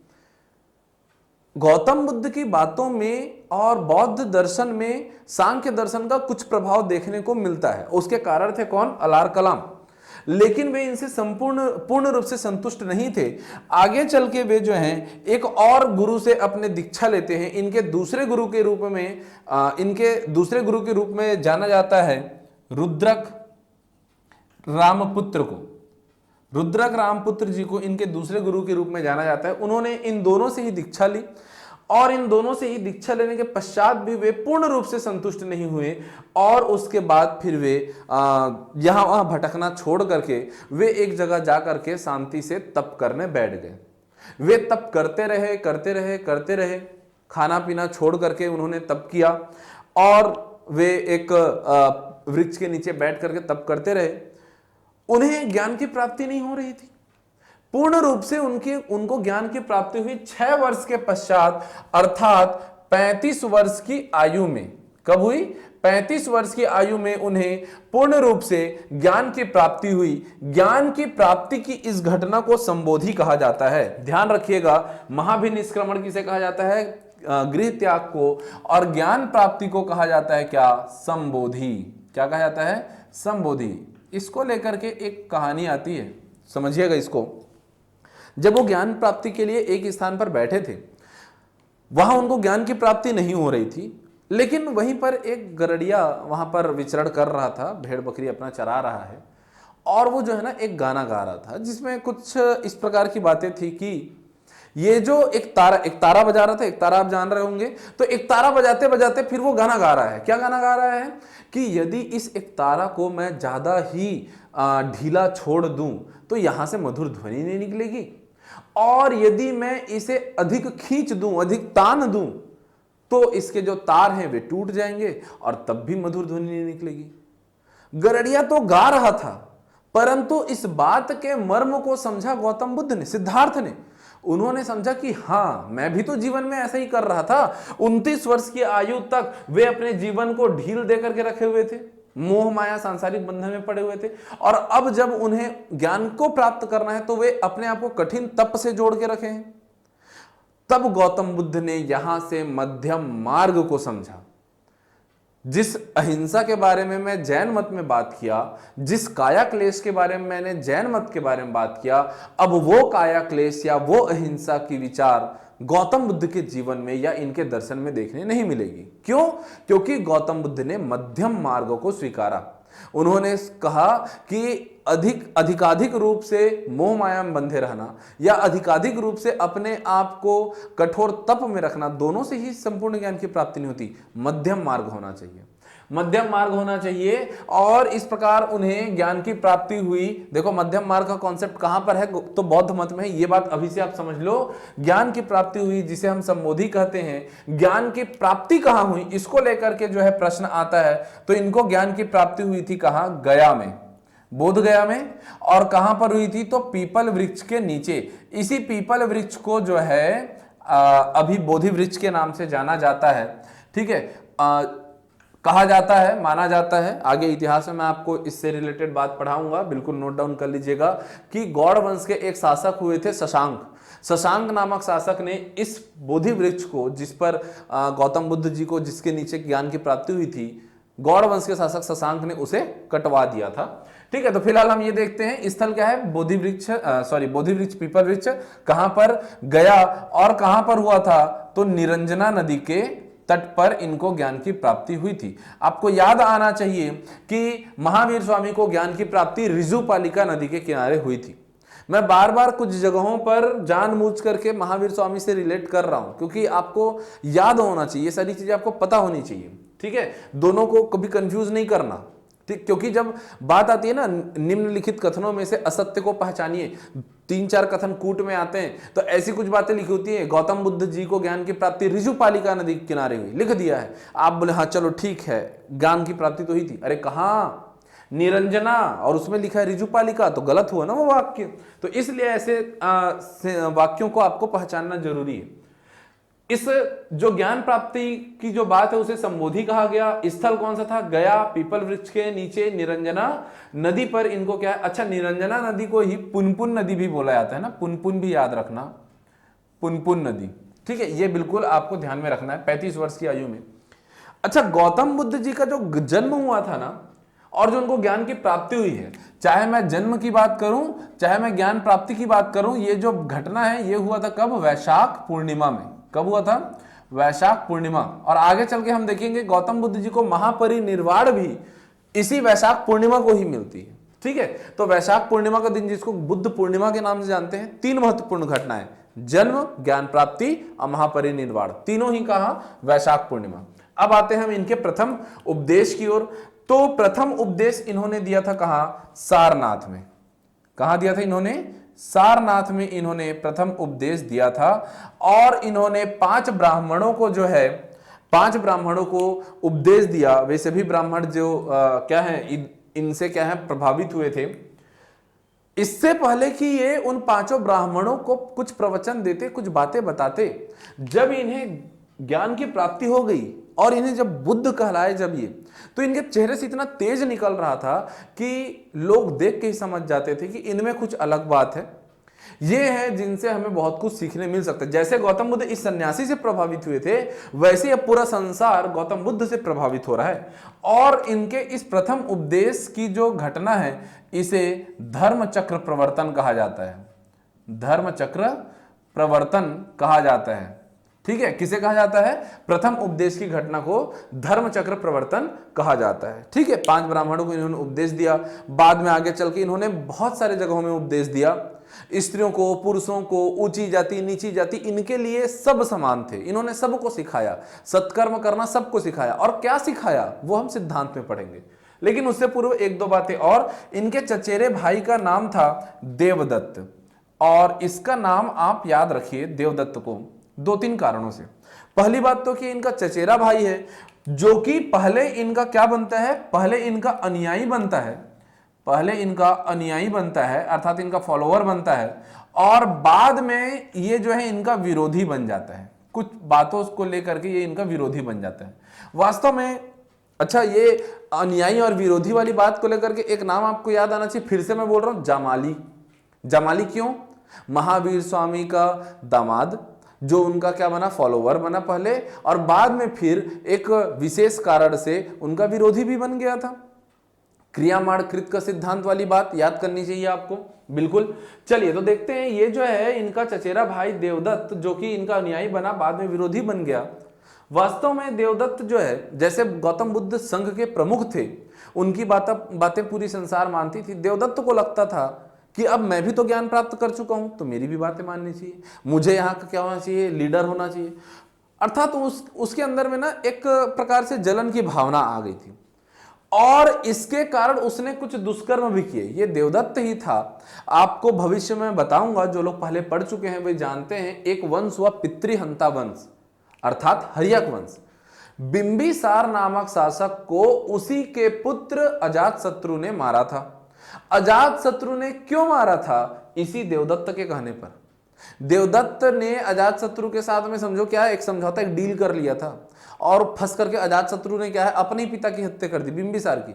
गौतम बुद्ध की बातों में और बौद्ध दर्शन में सांख्य दर्शन का कुछ प्रभाव देखने को मिलता है। उसके कारण थे कौन? अलार कलाम। लेकिन वे इनसे पूर्ण रूप से संतुष्ट नहीं थे। आगे चल के वे जो हैं एक और गुरु से अपने दीक्षा लेते हैं। इनके दूसरे गुरु के रूप में जाना जाता है रुद्रक रामपुत्र को। रुद्रक रामपुत्र जी को इनके दूसरे गुरु के रूप में जाना जाता है। उन्होंने इन दोनों से ही दीक्षा ली और इन दोनों से ही दीक्षा लेने के पश्चात भी वे पूर्ण रूप से संतुष्ट नहीं हुए और उसके बाद फिर वे यहां वहां भटकना छोड़ करके वे एक जगह जा करके शांति से तप करने बैठ गए। वे तप करते रहे, खाना पीना छोड़ करके उन्होंने तप किया और वे एक वृक्ष के नीचे बैठ करके तप करते रहे। उन्हें ज्ञान की प्राप्ति नहीं हो रही थी। पूर्ण रूप से उनको ज्ञान की प्राप्ति हुई 6 वर्ष के पश्चात, अर्थात 35 वर्ष की आयु में। कब हुई? 35 वर्ष की आयु में उन्हें पूर्ण रूप से ज्ञान की प्राप्ति हुई। ज्ञान की प्राप्ति की इस घटना को संबोधि कहा जाता है। ध्यान रखिएगा, महाभिनिष्क्रमण किसे कहा जाता है? गृह त्याग को। और ज्ञान प्राप्ति को कहा जाता है क्या? संबोधि। क्या कहा जाता है? संबोधि। इसको लेकर के एक कहानी आती है, समझिएगा इसको। जब वो ज्ञान प्राप्ति के लिए एक स्थान पर बैठे थे, वहां उनको ज्ञान की प्राप्ति नहीं हो रही थी, लेकिन वहीं पर एक गरड़िया वहां पर विचरण कर रहा था, भेड़ बकरी अपना चरा रहा है, और वो जो है ना एक गाना गा रहा था जिसमें कुछ इस प्रकार की बातें थी कि ये जो एक तारा बजा रहा था, एक तारा आप जान रहे होंगे, तो एक तारा बजाते बजाते फिर वो गाना गा रहा है। क्या गाना गा रहा है? कि यदि इस एक तारा को मैं ज्यादा ही ढीला छोड़ दूं तो यहां से मधुर ध्वनि नहीं निकलेगी, और यदि मैं इसे अधिक खींच दूं, अधिक तान दूं, तो इसके जो तार हैं वे टूट जाएंगे और तब भी मधुर ध्वनि नहीं निकलेगी। गरड़िया तो गा रहा था, परंतु इस बात के मर्म को समझा गौतम बुद्ध ने, सिद्धार्थ ने। उन्होंने समझा कि हाँ, मैं भी तो जीवन में ऐसा ही कर रहा था। 29 वर्ष की आयु तक वे अपने जीवन को ढील देकर के रखे हुए थे, मोह माया सांसारिक बंधन में पड़े हुए थे, और अब जब उन्हें ज्ञान को प्राप्त करना है तो वे अपने आप को कठिन तप से जोड़ के रखे हैं। तब गौतम बुद्ध ने यहां से मध्यम मार्ग को समझा। जिस अहिंसा के बारे में मैं जैन मत में बात किया, जिस काया क्लेश के बारे में मैंने जैन मत के बारे में बात किया, अब वो काया क्लेश या वो अहिंसा की विचार गौतम बुद्ध के जीवन में या इनके दर्शन में देखने नहीं मिलेगी। क्यों? क्योंकि गौतम बुद्ध ने मध्यम मार्ग को स्वीकारा। उन्होंने कहा कि अधिकाधिक रूप से मोह माया में बंधे रहना या अधिकाधिक रूप से अपने आप को कठोर तप में रखना, दोनों से ही संपूर्ण ज्ञान की प्राप्ति नहीं होती। मध्यम मार्ग होना चाहिए। मध्यम मार्ग होना चाहिए और इस प्रकार उन्हें ज्ञान की प्राप्ति हुई। देखो मध्यम मार्ग का कॉन्सेप्ट कहां पर है, तो बौद्ध मत में है। ये बात अभी से आप समझ लो, ज्ञान की प्राप्ति हुई जिसे हम संबोधि कहते हैं। ज्ञान की प्राप्ति कहां हुई, इसको लेकर के जो है प्रश्न आता है। तो इनको ज्ञान की प्राप्ति हुई थी कहां, गया में, बोध गया में। और कहां पर हुई थी, तो पीपल वृक्ष के नीचे। इसी पीपल वृक्ष को जो है अभी बोधि वृक्ष के नाम से जाना जाता है। ठीक है, कहा जाता है, माना जाता है। आगे इतिहास में मैं आपको इससे रिलेटेड बात पढ़ाऊंगा, बिल्कुल नोट डाउन कर लीजिएगा कि गौड़ वंश के एक शासक हुए थे शशांक। शशांक नामक शासक ने इस बोधि वृक्ष को, जिस पर गौतम बुद्ध जी को, जिसके नीचे ज्ञान की प्राप्ति हुई थी, गौड़ वंश के शासक शशांक ने उसे कटवा दिया था। ठीक है, तो फिलहाल हम ये देखते हैं स्थल क्या है, बोधि वृक्ष, बोधि वृक्ष, पीपल वृक्ष कहां पर, गया। और कहां पर हुआ था, तो निरंजना नदी के तट पर इनको ज्ञान की प्राप्ति हुई थी। आपको याद आना चाहिए कि महावीर स्वामी को ज्ञान की प्राप्ति ऋजुपालिका नदी के किनारे हुई थी। मैं बार बार कुछ जगहों पर जानबूझ करके महावीर स्वामी से रिलेट कर रहा हूं, क्योंकि आपको याद होना चाहिए, ये सारी चीजें आपको पता होनी चाहिए। ठीक है, दोनों को कभी कंफ्यूज नहीं करना। ठीक, क्योंकि जब बात आती है ना निम्नलिखित कथनों में से असत्य को पहचानिए, 3-4 कथन कूट में आते हैं, तो ऐसी कुछ बातें लिखी होती है, गौतम बुद्ध जी को ज्ञान की प्राप्ति ऋजुपालिका नदी के किनारे हुई, लिख दिया है। आप बोले हाँ चलो ठीक है, ज्ञान की प्राप्ति तो हुई थी। अरे कहाँ, निरंजना, और उसमें लिखा है ऋजुपालिका, तो गलत हुआ ना वो वाक्य। तो इसलिए ऐसे वाक्यों को आपको पहचानना जरूरी है। इस जो ज्ञान प्राप्ति की जो बात है उसे संबोधि कहा गया। स्थल कौन सा था, गया, पीपल वृक्ष के नीचे, निरंजना नदी पर इनको क्या है, अच्छा निरंजना नदी को ही पुनपुन नदी भी बोला जाता है ना, पुनपुन भी याद रखना, पुनपुन नदी। ठीक है, ये बिल्कुल आपको ध्यान में रखना है 35 वर्ष की आयु में। अच्छा, गौतम बुद्ध जी का जो जन्म हुआ था ना, और जो उनको ज्ञान की प्राप्ति हुई है, चाहे मैं जन्म की बात करूं चाहे मैं ज्ञान प्राप्ति की बात करूं, ये जो घटना है ये हुआ था कब, वैशाख पूर्णिमा में। कब हुआ था, वैशाख पूर्णिमा। और आगे चल के हम देखेंगे गौतम बुद्ध जी को महापरिनिर्वाण भी इसी वैशाख पूर्णिमा को ही मिलती है। ठीक है, तो वैशाख पूर्णिमा का दिन, जिसको बुद्ध पूर्णिमा के नाम से जानते हैं, 3 महत्वपूर्ण घटनाएं, जन्म, ज्ञान प्राप्ति और महापरिनिर्वाण, तीनों ही कहा, वैशाख पूर्णिमा। अब आते हैं हम इनके प्रथम उपदेश की ओर। तो प्रथम उपदेश इन्होंने दिया था कहां, सारनाथ में। कहां दिया था इन्होंने, सारनाथ में इन्होंने प्रथम उपदेश दिया था। और इन्होंने 5 ब्राह्मणों को जो है, 5 ब्राह्मणों को उपदेश दिया। वे सभी ब्राह्मण जो क्या है, इनसे क्या है, प्रभावित हुए थे। इससे पहले कि ये उन 5 ब्राह्मणों को कुछ प्रवचन देते, कुछ बातें बताते, जब इन्हें ज्ञान की प्राप्ति हो गई और इन्हें जब बुद्ध कहलाए जब ये, तो इनके चेहरे से इतना तेज निकल रहा था कि लोग देख के ही समझ जाते थे कि इनमें कुछ अलग बात है। ये है जिनसे हमें बहुत कुछ सीखने मिल सकता है। जैसे गौतम बुद्ध इस सन्यासी से प्रभावित हुए थे, वैसे अब पूरा संसार गौतम बुद्ध से प्रभावित हो रहा है। और इनके इस प्रथम उपदेश की जो घटना है, इसे धर्म चक्र प्रवर्तन कहा जाता है। धर्म चक्र प्रवर्तन कहा जाता है। ठीक है, किसे कहा जाता है, प्रथम उपदेश की घटना को धर्म चक्र प्रवर्तन कहा जाता है। ठीक है, 5 ब्राह्मणों को इन्होंने उपदेश दिया। बाद में आगे चल के इन्होंने बहुत सारे जगहों में उपदेश दिया। स्त्रियों को, पुरुषों को, ऊंची जाति, नीची जाति, इनके लिए सब समान थे। इन्होंने सबको सिखाया, सत्कर्म करना सबको सिखाया। और क्या सिखाया वो हम सिद्धांत में पढ़ेंगे, लेकिन उससे पूर्व 1-2 बातें और। इनके चचेरे भाई का नाम था देवदत्त, और इसका नाम आप याद रखिए देवदत्त को 2-3 कारणों से। पहली बात तो कि इनका चचेरा भाई है, जो कि पहले इनका क्या बनता है, पहले इनका अनुयायी बनता है, पहले इनका अनुयायी बनता है, अर्थात इनका फॉलोअर बनता है, और बाद में ये जो है इनका विरोधी बन जाता है। कुछ बातों को लेकर के ये इनका विरोधी बन जाता है वास्तव में। अच्छा, ये अनुयायी और विरोधी वाली बात को लेकर के एक नाम आपको याद आना चाहिए, फिर से मैं बोल रहा हूं, जामाली। जामाली क्यों, महावीर स्वामी का दामाद, जो उनका क्या बना, फॉलोवर बना पहले, और बाद में फिर एक विशेष कारण से उनका विरोधी भी बन गया था। क्रियामाण कृत का सिद्धांत वाली बात याद करनी चाहिए आपको, बिल्कुल। चलिए तो देखते हैं, ये जो है इनका चचेरा भाई देवदत्त, जो कि इनका अनुयायी बना, बाद में विरोधी बन गया। वास्तव में देवदत्त जो है, जैसे गौतम बुद्ध संघ के प्रमुख थे, उनकी बातें पूरी संसार मानती थी। देवदत्त को लगता था कि अब मैं भी तो ज्ञान प्राप्त कर चुका हूं, तो मेरी भी बातें माननी चाहिए, मुझे यहाँ का क्या होना चाहिए, लीडर होना चाहिए। अर्थात उसके अंदर में ना एक प्रकार से जलन की भावना आ गई थी और इसके कारण उसने कुछ दुष्कर्म भी किए। ये देवदत्त ही था। आपको भविष्य में बताऊंगा, जो लोग पहले पढ़ चुके हैं वे जानते हैं, एक वंश हुआ पितृहंता वंश अर्थात हर्यक वंश। बिंबिसार नामक शासक को उसी के पुत्र अजातशत्रु ने मारा था। अजातशत्रु ने क्यों मारा था? इसी देवदत्त के कहने पर। देवदत्त ने अजातशत्रु के साथ में समझो क्या एक समझौता, एक डील कर लिया था और फंस करके अजातशत्रु ने क्या है अपने पिता की हत्या कर दी, बिंबिसार की।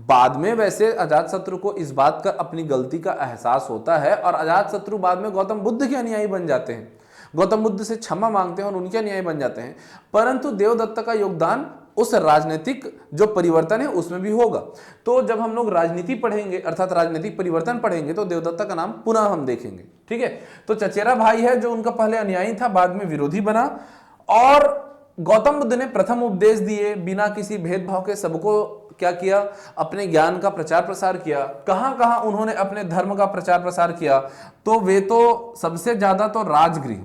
बाद में वैसे अजातशत्रु को इस बात का अपनी गलती का एहसास होता है और अजातशत्रु बाद में गौतम बुद्ध के अनुयायी बन जाते हैं, गौतम बुद्ध से क्षमा मांगते हैं और उनके अनुयायी बन जाते हैं। परंतु देवदत्त का योगदान उस राजनीतिक जो परिवर्तन है उसमें भी होगा। तो जब हम लोग राजनीति पढ़ेंगे अर्थात राजनीतिक परिवर्तन पढ़ेंगे तो देवदत्त का नाम पुनः हम देखेंगे। ठीक है, तो चचेरा भाई है जो उनका पहले अनुयायी था, बाद में विरोधी बना और गौतम बुद्ध ने प्रथम उपदेश दिए, बिना किसी भेदभाव के सबको क्या किया, अपने ज्ञान का प्रचार प्रसार किया। कहां कहां उन्होंने अपने धर्म का प्रचार प्रसार किया? तो वे तो सबसे ज्यादा तो राजगृह,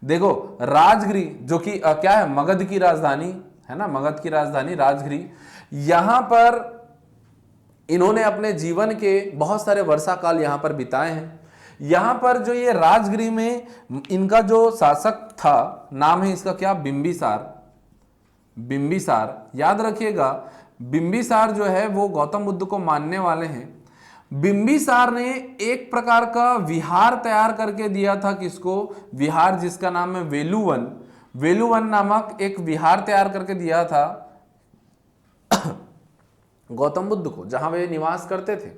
देखो राजगृह जो कि क्या है मगध की राजधानी है ना, मगध की राजधानी राजगृह, यहां पर इन्होंने अपने जीवन के बहुत सारे वर्षा काल यहां पर बिताए हैं। यहां पर जो ये राजगृह में इनका जो शासक था, नाम है इसका क्या, बिंबिसार। बिंबिसार याद रखिएगा, बिंबिसार जो है वो गौतम बुद्ध को मानने वाले हैं। बिंबिसार ने एक प्रकार का विहार तैयार करके दिया था, किसको, विहार जिसका नाम है वेलुवन। वेलुवन नामक एक विहार तैयार करके दिया था गौतम बुद्ध को, जहां वे निवास करते थे,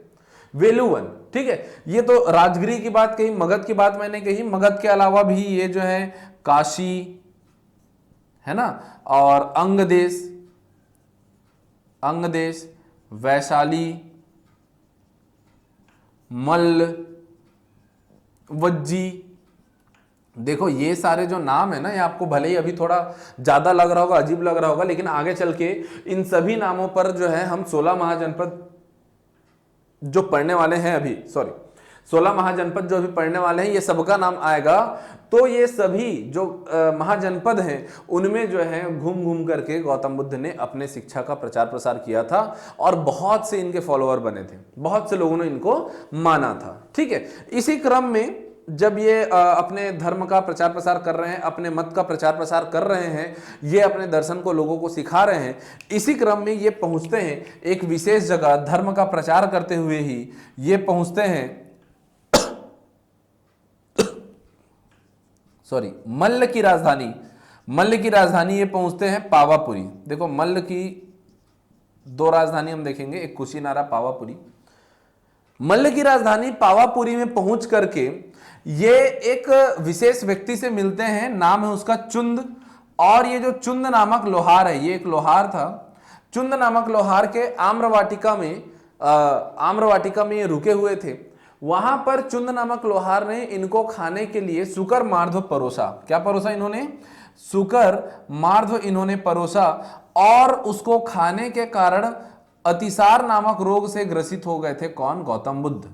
वेलुवन। ठीक है, ये तो राजगृह की बात कही, मगध की बात मैंने कही। मगध के अलावा भी ये जो है काशी है ना, और अंग देश, वैशाली, मल्ल, वज्जी, देखो ये सारे जो नाम है ना, ये आपको भले ही अभी थोड़ा ज्यादा लग रहा होगा, अजीब लग रहा होगा, लेकिन आगे चल के इन सभी नामों पर जो है हम 16 महाजनपद जो पढ़ने वाले हैं अभी, 16 महाजनपद जो अभी पढ़ने वाले हैं, ये सबका नाम आएगा। तो ये सभी जो महाजनपद हैं उनमें जो है घूम घूम करके गौतम बुद्ध ने अपने शिक्षा का प्रचार प्रसार किया था और बहुत से इनके फॉलोअर बने थे, बहुत से लोगों ने इनको माना था। ठीक है, इसी क्रम में जब ये अपने धर्म का प्रचार प्रसार कर रहे हैं, अपने मत का प्रचार प्रसार कर रहे हैं, ये अपने दर्शन को लोगों को सिखा रहे हैं, इसी क्रम में ये पहुंचते हैं एक विशेष जगह, धर्म का प्रचार करते हुए ही ये पहुंचते हैं मल्ल की राजधानी ये पहुंचते हैं पावापुरी। देखो मल्ल की दो राजधानी हम देखेंगे, एक कुशीनारा, पावापुरी। मल्ल की राजधानी पावापुरी में पहुंच करके ये एक विशेष व्यक्ति से मिलते हैं, नाम है उसका चुंद। और ये जो चुंद नामक लोहार है, ये एक लोहार था। चुंद नामक लोहार के आम्रवाटिका में ये रुके हुए थे। वहां पर चुंद नामक लोहार ने इनको खाने के लिए सुकर मार्ध्व परोसा। क्या परोसा इन्होंने? सुकर मार्ध्व इन्होंने परोसा और उसको खाने के कारण अतिसार नामक रोग से ग्रसित हो गए थे। कौन? गौतम बुद्ध।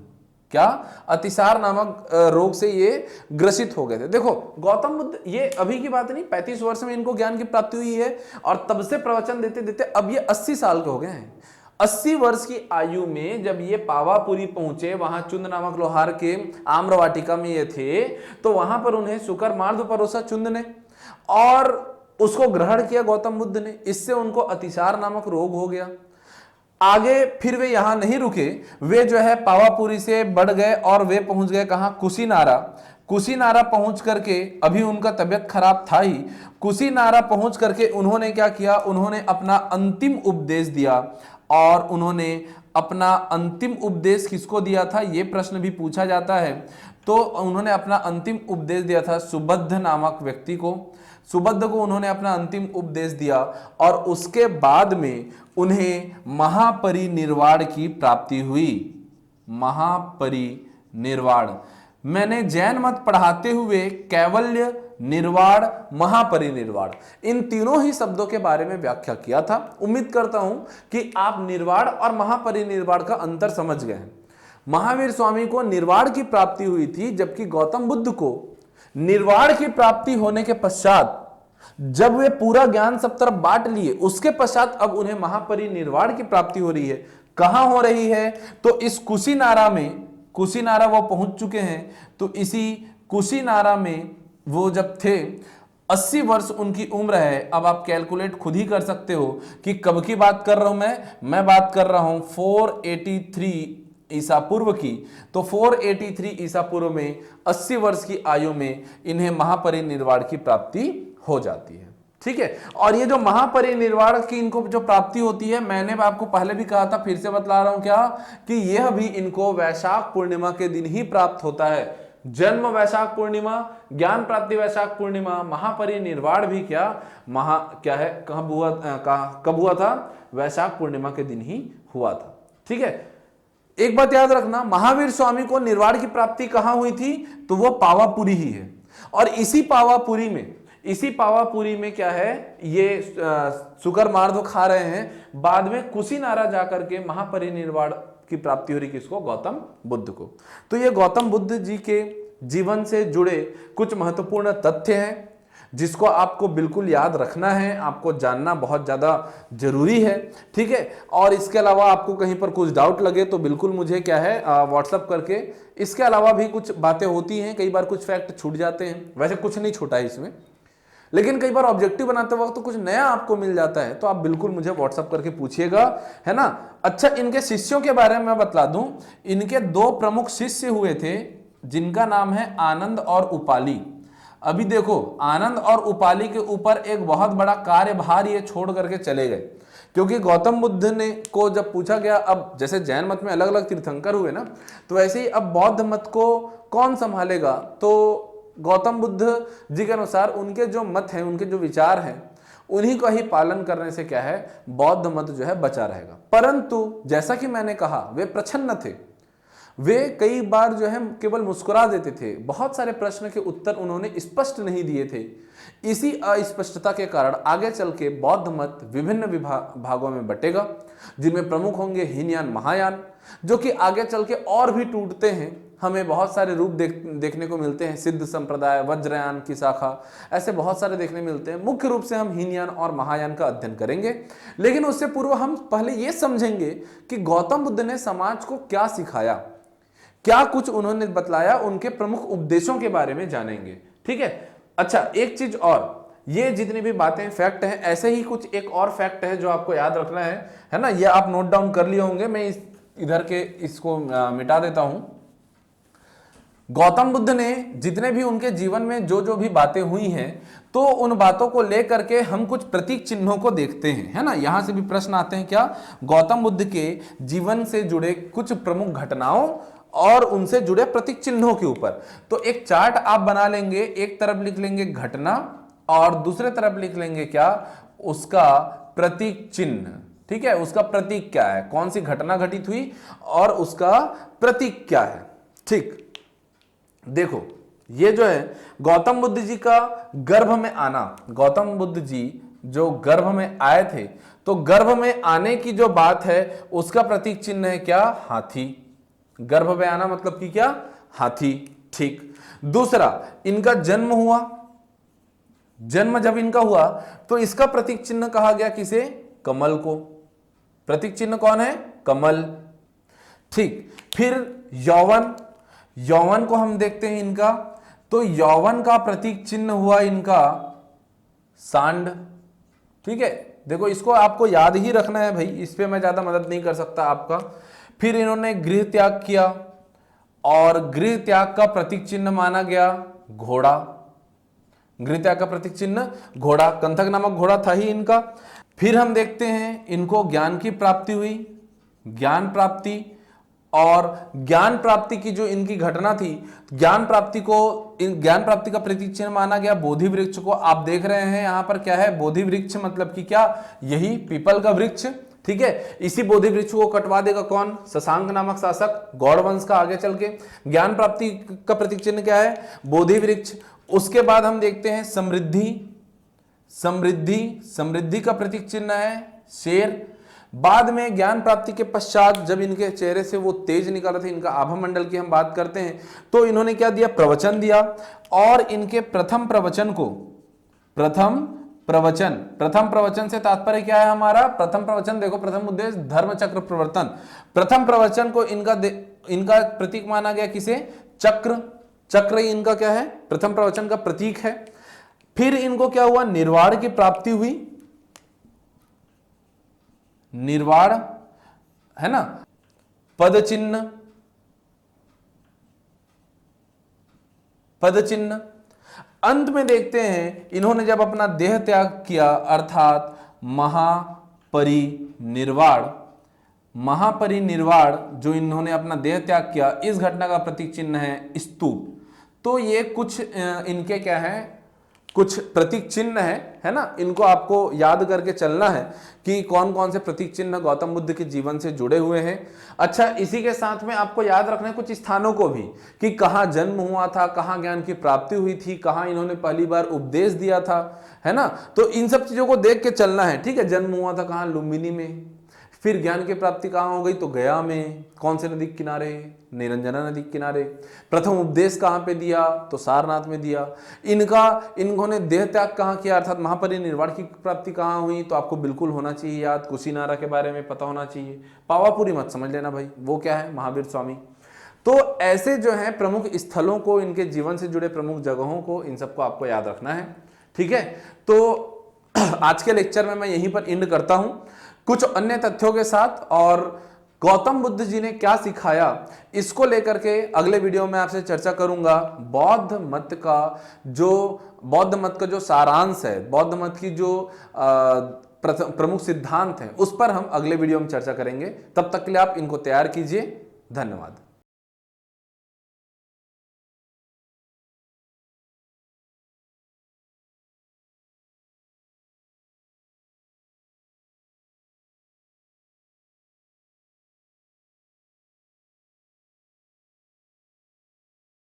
क्या? अतिसार नामक रोग से ये ग्रसित हो गए थे। देखो गौतम बुद्ध, ये अभी की बात नहीं, 35 वर्ष में इनको ज्ञान की प्राप्ति हुई है और तब से प्रवचन देते देते अब ये 80 साल के हो गए हैं। 80 वर्ष की आयु में जब ये पावापुरी पहुंचे, वहां चुंद नामक लोहार के आम्रवाटिका में ये थे, तो वहां पर उन्हें सुकर मार्ध्व परोसा चुंद ने और उसको ग्रहण किया गौतम बुद्ध ने। इससे उनको अतिसार नामक रोग हो गया। आगे फिर वे यहां नहीं रुके, वे जो है पावापुरी से बढ़ गए और वे पहुंच गए कहां? कुशीनारा। कुशीनारा पहुंच करके, अभी उनका तबियत खराब था ही, कुशीनारा पहुंच करके उन्होंने क्या किया? उन्होंने अपना अंतिम उपदेश दिया। और उन्होंने अपना अंतिम उपदेश किसको दिया था, यह प्रश्न भी पूछा जाता है। तो उन्होंने अपना अंतिम उपदेश दिया था सुबद्ध नामक व्यक्ति को। सुबद्ध को उन्होंने अपना अंतिम उपदेश दिया और उसके बाद में उन्हें महापरिनिर्वाण की प्राप्ति हुई। महापरिनिर्वाण, मैंने जैन मत पढ़ाते हुए कैवल्य, निर्वाण, महापरिनिर्वाण, इन तीनों ही शब्दों के बारे में व्याख्या किया था। उम्मीद करता हूं कि आप निर्वाण और महापरिनिर्वाण का अंतर समझ गए हैं। महावीर स्वामी को निर्वाण की प्राप्ति हुई थी, जबकि गौतम बुद्ध को निर्वाण की प्राप्ति होने के पश्चात जब वे पूरा ज्ञान सब तरफ बांट लिए उसके पश्चात अब उन्हें महापरिनिर्वाण की प्राप्ति हो रही है। कहां हो रही है? तो इस कुशीनारा में, कुशीनारा वो पहुंच चुके हैं। तो इसी कुशीनारा में वो जब थे, 80 वर्ष उनकी उम्र है। अब आप कैलकुलेट खुद ही कर सकते हो कि कब की बात कर रहा हूं मैं बात कर रहा हूं 483 ईसा पूर्व की। तो 483 ईसा पूर्व में 80 वर्ष की आयु में इन्हें महापरिनिर्वाण की प्राप्ति हो जाती है। ठीक है, और ये जो महापरिनिर्वाण की इनको जो प्राप्ति होती है, मैंने आपको पहले भी कहा था, फिर से बतला रहा हूं क्या, कि यह भी इनको वैशाख पूर्णिमा के दिन ही प्राप्त होता है। जन्म वैशाख पूर्णिमा, ज्ञान प्राप्ति वैशाख पूर्णिमा, महापरिनिर्वाण भी क्या है, कब हुआ था? वैशाख पूर्णिमा के दिन ही हुआ था। ठीक है, एक बात याद रखना, महावीर स्वामी को निर्वाण की प्राप्ति कहां हुई थी? तो वो पावापुरी ही है। और इसी पावापुरी में क्या है, ये शुकर मार्दो खा रहे हैं। बाद में कुशीनारा जाकर के महापरिनिर्वाण की प्राप्ति हो रही किसको? गौतम बुद्ध को। तो ये गौतम बुद्ध जी के जीवन से जुड़े कुछ महत्वपूर्ण तथ्य हैं जिसको आपको बिल्कुल याद रखना है, आपको जानना बहुत ज्यादा जरूरी है। ठीक है, और इसके अलावा आपको कहीं पर कुछ डाउट लगे तो बिल्कुल मुझे क्या है व्हाट्सअप करके, इसके अलावा भी कुछ बातें होती हैं, कई बार कुछ फैक्ट छूट जाते हैं, वैसे कुछ नहीं छूटा है इसमें, लेकिन कई बार ऑब्जेक्टिव बनाते वक्त तो कुछ नया आपको मिल जाता है, तो आप बिल्कुल मुझे व्हाट्सअप करके पूछिएगा, है ना। अच्छा, इनके शिष्यों के बारे में मैं बतला दूं। इनके 2 प्रमुख शिष्य हुए थे जिनका नाम है आनंद और उपाली। अभी देखो, आनंद और उपाली के ऊपर एक बहुत बड़ा कार्यभार ये छोड़ करके चले गए, क्योंकि गौतम बुद्ध ने को जब पूछा गया, अब जैसे जैन मत में अलग अलग तीर्थंकर हुए ना, तो वैसे ही अब बौद्ध मत को कौन संभालेगा? तो गौतम बुद्ध जी के अनुसार उनके जो मत हैं, उनके जो विचार हैं, उन्हीं का ही पालन करने से क्या है, बौद्ध मत जो है बचा रहेगा। परंतु जैसा कि मैंने कहा, वे प्रछन्न थे, वे कई बार जो है केवल मुस्कुरा देते थे, बहुत सारे प्रश्न के उत्तर उन्होंने स्पष्ट नहीं दिए थे। इसी अस्पष्टता के कारण आगे चल के बौद्ध मत विभिन्न भागों में बटेगा, जिनमें प्रमुख होंगे हीनयान, महायान, जो कि आगे चल के और भी टूटते हैं। हमें बहुत सारे रूप देखने को मिलते हैं, सिद्ध संप्रदाय, वज्रयान की शाखा, ऐसे बहुत सारे देखने मिलते हैं। मुख्य रूप से हम हीनयान और महायान का अध्ययन करेंगे, लेकिन उससे पूर्व हम पहले ये समझेंगे कि गौतम बुद्ध ने समाज को क्या सिखाया, क्या कुछ उन्होंने बतलाया, उनके प्रमुख उपदेशों के बारे में जानेंगे। ठीक है, अच्छा एक चीज और, ये जितनी भी बातें फैक्ट हैं, ऐसे ही कुछ एक और फैक्ट है जो आपको याद रखना है ना। ये आप नोट डाउन कर लिए होंगे, मैं इधर के इसको मिटा देता हूं। गौतम बुद्ध ने जितने भी उनके जीवन में जो जो भी बातें हुई हैं, तो उन बातों को लेकर के हम कुछ प्रतीक चिन्हों को देखते हैं, है ना। यहां से भी प्रश्न आते हैं क्या, गौतम बुद्ध के जीवन से जुड़े कुछ प्रमुख घटनाओं और उनसे जुड़े प्रतीक चिन्हों के ऊपर। तो एक चार्ट आप बना लेंगे, एक तरफ लिख लेंगे घटना और दूसरे तरफ लिख लेंगे क्या, उसका प्रतीक चिन्ह। ठीक है, उसका प्रतीक क्या है, कौन सी घटना घटित हुई और उसका प्रतीक क्या है। ठीक, देखो ये जो है गौतम बुद्ध जी का गर्भ में आना, गौतम बुद्ध जी जो गर्भ में आए थे, तो गर्भ में आने की जो बात है उसका प्रतीक चिन्ह है क्या, हाथी। गर्भ में आना मतलब कि क्या, हाथी। ठीक, दूसरा इनका जन्म हुआ, जन्म जब इनका हुआ तो इसका प्रतीक चिन्ह कहा गया किसे, कमल को। प्रतीक चिन्ह कौन है, कमल। ठीक, फिर यौवन, यौवन को हम देखते हैं इनका, तो यौवन का प्रतीक चिन्ह हुआ इनका सांड। ठीक है, देखो इसको आपको याद ही रखना है भाई, इस पे मैं ज्यादा मदद नहीं कर सकता आपका। फिर इन्होंने गृह त्याग किया और गृह त्याग का प्रतीक चिन्ह माना गया घोड़ा। गृह त्याग का प्रतीक चिन्ह घोड़ा, कंथक नामक घोड़ा था ही इनका। फिर हम देखते हैं इनको ज्ञान की प्राप्ति हुई, ज्ञान प्राप्ति, और ज्ञान प्राप्ति की जो इनकी घटना थी, ज्ञान प्राप्ति का प्रतीक चिन्ह माना गया बोधि वृक्ष को। आप देख रहे हैं यहां पर क्या है, बोधि वृक्ष मतलब कि क्या, यही पीपल का वृक्ष। ठीक है, इसी बोधि वृक्ष को कटवा देगा कौन, शशांक नामक शासक, गौड़ वंश का। आगे चल के ज्ञान प्राप्ति का प्रतीक चिन्ह क्या है, बोधि वृक्ष। उसके बाद हम देखते हैं समृद्धि, समृद्धि का प्रतीक चिन्ह है शेर। बाद में ज्ञान प्राप्ति के पश्चात जब इनके चेहरे से वो तेज निकल रहे थे, इनका आभा मंडल की हम बात करते हैं, तो इन्होंने क्या दिया, प्रवचन दिया। और इनके प्रथम प्रवचन को प्रथम प्रवचन। प्रथम प्रवचन से तात्पर्य क्या है हमारा? प्रथम प्रवचन देखो, प्रथम उद्देश्य धर्म चक्र प्रवर्तन। प्रथम प्रवचन को इनका प्रतीक माना गया किसे? चक्र। चक्र इनका क्या है? प्रथम प्रवचन का प्रतीक है। फिर इनको क्या हुआ? निर्वाण की प्राप्ति हुई। निर्वाण है ना, पद चिन्ह, पद चिन्ह। अंत में देखते हैं इन्होंने जब अपना देह त्याग किया अर्थात महापरिनिर्वाण। महापरिनिर्वाण जो इन्होंने अपना देह त्याग किया, इस घटना का प्रतीक चिन्ह है स्तूप। तो ये कुछ इनके क्या है, कुछ प्रतीक चिन्ह है ना। इनको आपको याद करके चलना है कि कौन कौन से प्रतीक चिन्ह गौतम बुद्ध के जीवन से जुड़े हुए हैं। अच्छा, इसी के साथ में आपको याद रखना है कुछ स्थानों को भी, कि कहाँ जन्म हुआ था, कहाँ ज्ञान की प्राप्ति हुई थी, कहाँ इन्होंने पहली बार उपदेश दिया था, है ना। तो इन सब चीजों को देख के चलना है, ठीक है। जन्म हुआ था कहाँ? लुम्बिनी में। फिर ज्ञान की प्राप्ति कहाँ हो गई? तो गया में। कौन से नदी के किनारे? निरंजना नदी के किनारे। प्रथम उपदेश कहाँ पे दिया? तो सारनाथ में दिया। इन्होंने देह त्याग कहाँ किया अर्थात महापरिनिर्वाण की प्राप्ति कहाँ हुई? तो आपको बिल्कुल होना चाहिए याद, कुशीनारा के बारे में पता होना चाहिए। पावापुरी मत समझ लेना भाई, वो क्या है? महावीर स्वामी। तो ऐसे जो है प्रमुख स्थलों को, इनके जीवन से जुड़े प्रमुख जगहों को, इन सबको आपको याद रखना है, ठीक है। तो आज के लेक्चर में मैं यहीं पर एंड करता हूं कुछ अन्य तथ्यों के साथ, और गौतम बुद्ध जी ने क्या सिखाया इसको लेकर के अगले वीडियो में आपसे चर्चा करूंगा। बौद्ध मत का जो सारांश है, बौद्ध मत की जो प्रमुख सिद्धांत हैं, उस पर हम अगले वीडियो में चर्चा करेंगे। तब तक के लिए आप इनको तैयार कीजिए। धन्यवाद।